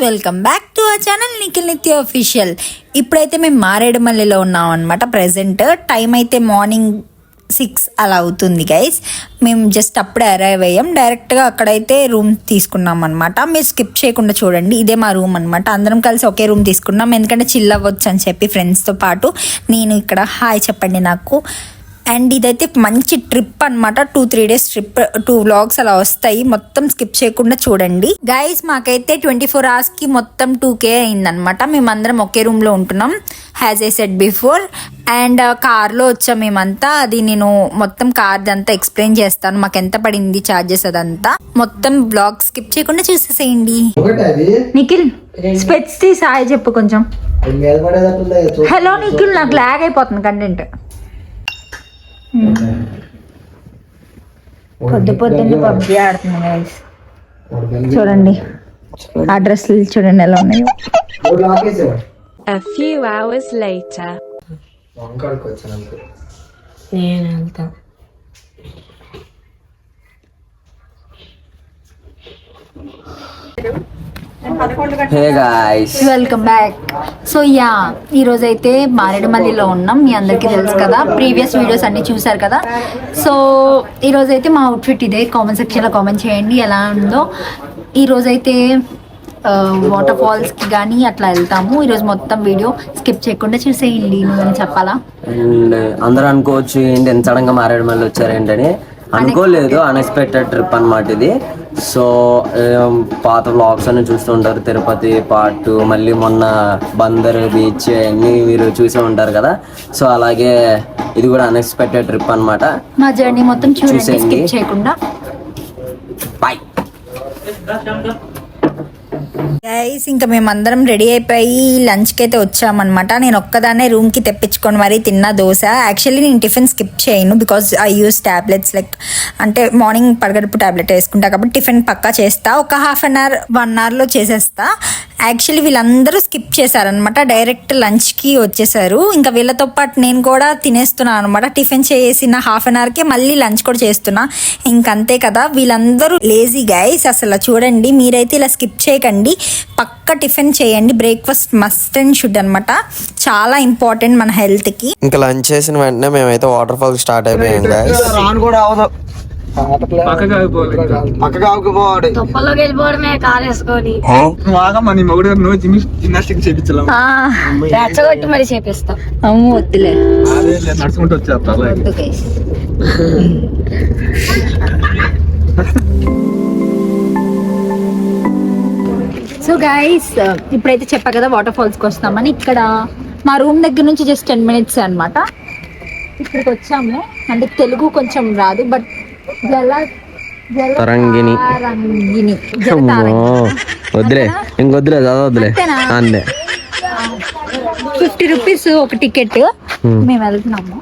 Welcome back to our channel Nikhil Nitya official. ఇప్పుడైతే మేము మారేడుమల్లిలో ఉన్నాం అనమాట. ప్రెసెంట్ టైం అయితే మార్నింగ్ 6 అలా అవుతుంది గైస్. మేము జస్ట్ అప్పుడే అరైవ్ అయ్యాం. డైరెక్ట్గా అక్కడైతే రూమ్ తీసుకున్నాం అనమాట. మీరు స్కిప్ చేయకుండా చూడండి. ఇదే మా రూమ్ అనమాట. అందరం కలిసి ఒకే రూమ్ తీసుకున్నాం, ఎందుకంటే చిల్ అవ్వచ్చు అని చెప్పి ఫ్రెండ్స్తో పాటు. నేను ఇక్కడ హాయ్ చెప్పండి నాకు. అండ్ ఇదైతే మంచి ట్రిప్ అనమాట. 2-3 days ట్రిప్, 2 vlogs అలా వస్తాయి. మొత్తం స్కిప్ చేయకుండా చూడండి గైస్. మాకైతే 24 hours కి మొత్తం 2K అయిందనమాట. మేమందరం ఒకే రూమ్ లో ఉంటున్నాం, has I said before. And కార్లో వచ్చాం మేమంతా. అది నేను మొత్తం కార్ అంతా ఎక్స్ప్లెయిన్ చేస్తాను, మాకు ఎంత పడింది చార్జెస్ అదంతా. మొత్తం బ్లాగ్ స్కిప్ చేయకుండా చూసేసేయండి. నిఖిల్ స్పెట్స్ తీసి హాయ్ చెప్పు కొంచెం. హలో నిఖిల్, నాకు లాగ్ అయిపోతుంది కంటెంట్. పొద్దున్నే పబ్జీ ఆడుతుంది గైస్. చూడండి ఆ డ్రెస్సులు చూడండి ఎలా ఉన్నాయో. A few hours later. Hey guys, welcome back. So yeah, ఈరోజు అయితే మారేడుమల్లిలో ఉన్నాం. మీ అందరికీ తెలుసు కదా, ప్రీవియస్ వీడియోస్ అన్ని చూసారు కదా. సో ఈరోజు అయితే మా అవుట్ఫిట్ ఇదే. కామెంట్ సెక్షన్లో కామెంట్ చేయండి ఎలా ఉందో. ఈరోజైతే వాటర్ ఫాల్స్కి కానీ అట్లా వెళ్తాము. ఈరోజు మొత్తం వీడియో స్కిప్ చేయకుండా చూసేయండి. నువ్వు చెప్పాలా? అండ్ అందరూ అనుకోవచ్చు ఏంటి ఎంత సడన్గా మారేడుమల్లి వచ్చారేంటని. అనుకోలేదు, అన్ఎక్స్పెక్టెడ్ ట్రిప్ అనమాట ఇది. సో పాత వ్లాగ్స్ అన్ని చూస్తుంటారు, తిరుపతి పార్ట్, మళ్ళీ మొన్న బందర్ బీచ్ అన్నీ మీరు చూసే ఉంటారు కదా. సో అలాగే ఇది కూడా అన్ఎక్స్పెక్టెడ్ ట్రిప్ అనమాట. మా జర్నీ మొత్తం చూసేయండి స్కిప్ చేయకుండా. బాయ్ గైస్, ఇంకా మేమందరం రెడీ అయిపోయి లంచ్కి అయితే వచ్చామన్నమాట. నేను ఒక్కదాన్నే రూమ్కి తెప్పించుకొని మరీ తిన్నా దోశ. యాక్చువల్లీ నేను టిఫిన్ స్కిప్ చేయను, because I use tablets. Like అంటే మార్నింగ్ పరగడుపు ట్యాబ్లెట్ వేసుకుంటా కాబట్టి టిఫిన్ పక్కా చేస్తా. ఒక 1/2 hour 1 hourలో చేసేస్తా. యాక్చువల్లీ వీళ్ళందరూ స్కిప్ చేశారనమాట, డైరెక్ట్ లంచ్కి వచ్చేసారు. ఇంకా వీళ్ళతో పాటు నేను కూడా తినేస్తున్నాను అనమాట. టిఫిన్ చేసిన 1/2 hourకే మళ్ళీ లంచ్ కూడా చేస్తున్నా. ఇంకంతే కదా, వీళ్ళందరూ లేజీ గైస్. అసలు చూడండి, మీరైతే ఇలా స్కిప్ చేయకండి, పక్క టిఫిన్ చేయండి. బ్రేక్ఫాస్ట్ మస్ట్ అండ్ షుడ్ అనమాట, చాలా ఇంపార్టెంట్ మన హెల్త్ కి. ఇంకా లంచ్ చేసిన వెంటనే మేమైతే వాటర్ ఫాల్ స్టార్ట్ అయిపోయాం గైస్. జిమ్నాస్టిక్ చేపించాలి మరి చేపిస్తా. వద్దులే, నడుచుకుంటూ వచ్చేస్తా. సో గైస్, ఇప్పుడైతే చెప్పా కదా వాటర్ ఫాల్స్కి వస్తామని. ఇక్కడ మా రూమ్ దగ్గర నుంచి జస్ట్ 10 minutes అనమాట. ఇక్కడికి వచ్చాము. అంటే తెలుగు కొంచెం రాదు, బట్ తరంగిణి వద్దులే, ఇంకొద్దులే చదవద్దులే. అంతే 50 rupees ఒక టికెట్. మేము వెళ్తున్నాము.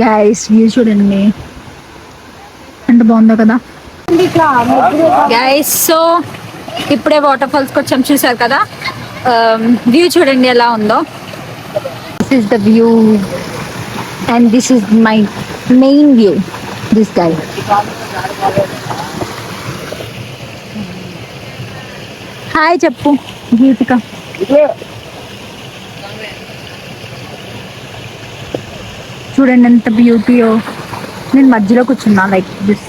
గైస్ వ్యూ చూడండి ఎంత బాగుందో కదా గైస్. సో ఇప్పుడే వాటర్ ఫాల్స్కి వచ్చాం, చూసారు కదా. వ్యూ చూడండి ఎలా ఉందో. This is the view and this is my main view. This guy hi చెప్పు గీతిక. చూడండి ఎంత బ్యూటీయో. నేను మధ్యలో కూర్చున్నా లైక్ దిస్.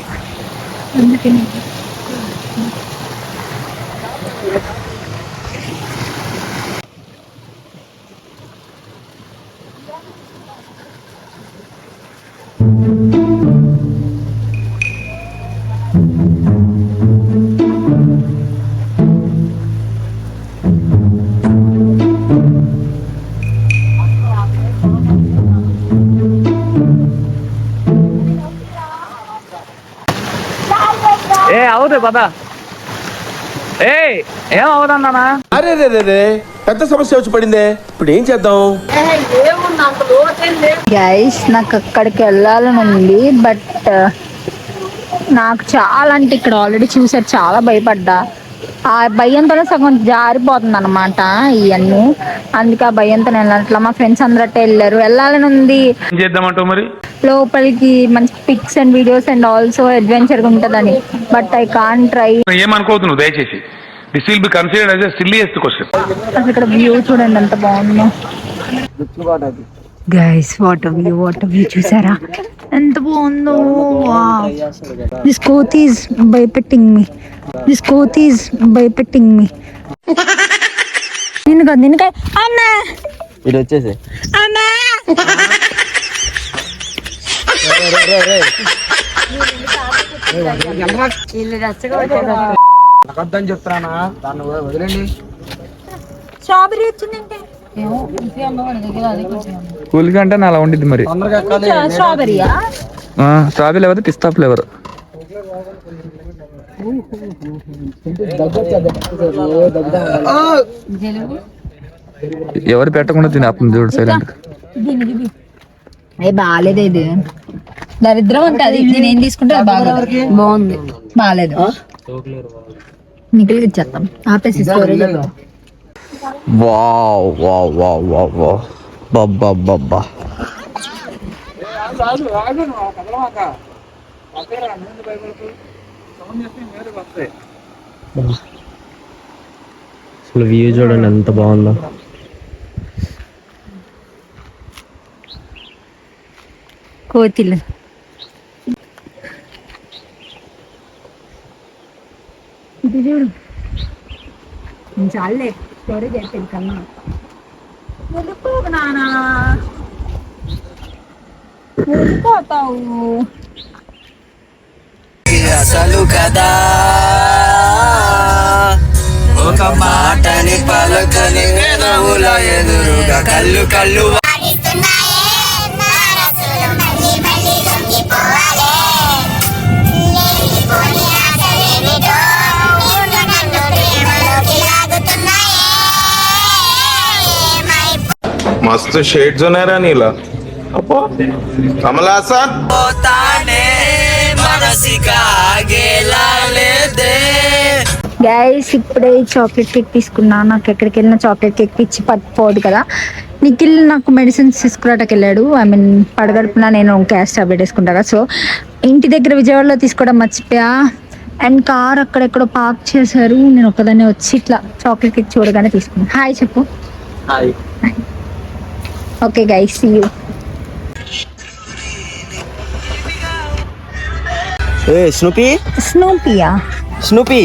అవుతుంది పద. ఏం అవుతుందన్నా? అరే రే రే పెద్ద సమస్య వచ్చి పడిందే, ఇప్పుడు ఏం చేద్దాం? గైస్ నాకు అక్కడికి వెళ్ళాలని ఉంది, బట్ నాకు చాలా అంటే ఇక్కడ ఆల్రెడీ చూసారు, చాలా భయపడ్డా. ఆ భయంతోనే సగం జారిపోతుంది అనమాట ఇవన్నీ. అందుకే ఆ భయంతో వెళ్ళట్లా. మా ఫ్రెండ్స్ అందరట్టే వెళ్ళాలని ఉంది. మరి లోపలికి మంచి pics and videos and also adventure ఉంటుందని, బట్ ఐ కాంట్ ట్రై. ఏమనుకోవద్దు దయచేసి. This will be considered as a silliest question. అసలు ఇక్కడ వ్యూ చూడండి ఎంత బాగుందో. గైస్ వాటర్ వ్యూ చూసారా ఎంత బాగుందో. దిస్ కోత్ ఈజ్ భయపెట్టింగ్ మీ. నిన్ను కాదు నిన్ను కాదు అమ్మా. ఇది వచ్చేసి అమ్మా చెప్తానా దాన్ని వదిలేండి. స్ట్రాబెరీ వచ్చిందంటే కూలిగా అంటే అలా ఉండిద్ది మరి. స్ట్రాబెరీయా? స్ట్రాబెరీ లేకపోతే పిస్తా ఫ్లేవర్. ఎవరు పెట్టకుండా తినేస్తుంది చూడు సైలెంట్. బాగాలేదు, ఇది దరిద్రం ఉంటుంది. నేనేం తీసుకుంటే బాగుంది, బాగాలేదు. నిఖిల్కి ఇచ్చేస్తాం, ఆపేసి storage. Wow wow wow wow wow బాబ్బా. అసలు వ్యూ చూడండి ఎంత బాగుందో. కోతిలు ఇది చూడు, చాలే స్టోరేజ్ అయిపోయింది కన్నా. వెళ్ళిపోకు నానా, వెళ్ళిపోతావు. అసలు కదా ఒక మాటని పలకని నవ్వుల ఎదురుగా కళ్ళు मस्त शेड्स ఉన్నాయరా నీలా. అబ్బో కమలాసన్ పోతానే మనసిగా ఆగేలా లేదే. గైస్ ఇప్పుడే చాక్లెట్ కేక్ తీసుకున్నా. నాకు ఎక్కడికి వెళ్ళినా చాక్లెట్ కేక్ పిచ్చి పట్టుకోదు కదా. నిఖిల్ నాకు మెడిసిన్స్ తీసుకురావడానికి వెళ్ళాడు. ఐ మీన్ పడగడుపున నేను గ్యాస్ టాబ్లెట్ వేసుకుంటా కదా. సో ఇంటి దగ్గర విజయవాడలో తీసుకోవడం మర్చిపోయా. అండ్ కార్ అక్కడెక్కడో పార్క్ చేశారు. నేను ఒక్కదాన్ని వచ్చి ఇట్లా చాక్లెట్ కేక్ చూడగానే తీసుకున్నాను. హాయ్ చెప్పు. Okay guys, see you. Snoopy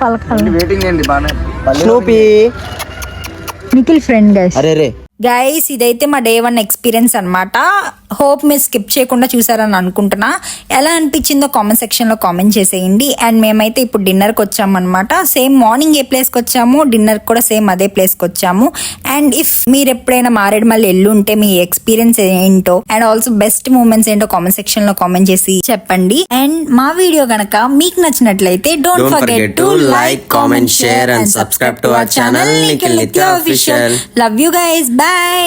పలకాలి. Nikhil friend guys. గైస్ ఇదైతే మా డే 1 ఎక్స్పీరియన్స్ అనమాట. హోప్ మీరు స్కిప్ చేయకుండా చూసారని అనుకుంటున్నా. ఎలా అనిపించిందో కామెంట్ సెక్షన్లో కామెంట్ చేసేయండి. అండ్ మేమైతే ఇప్పుడు డిన్నర్కి వచ్చాము అనమాట. సేమ్ మార్నింగ్ ఏ ప్లేస్కి వచ్చాము, డిన్నర్ కూడా సేమ్ అదే ప్లేస్కి వచ్చాము. అండ్ ఇఫ్ మీరు ఎప్పుడైనా మారేడుమల్లి ఎల్లుంటే మీ ఎక్స్పీరియన్స్ ఏంటో అండ్ ఆల్సో బెస్ట్ మూమెంట్స్ ఏంటో కామెంట్ సెక్షన్లో కామెంట్ చేసి చెప్పండి. అండ్ మా వీడియో గనక మీకు నచ్చినట్లయితే don't forget to like, comment, share and subscribe to our channel Nikhil Nitya official. Love you guys, by.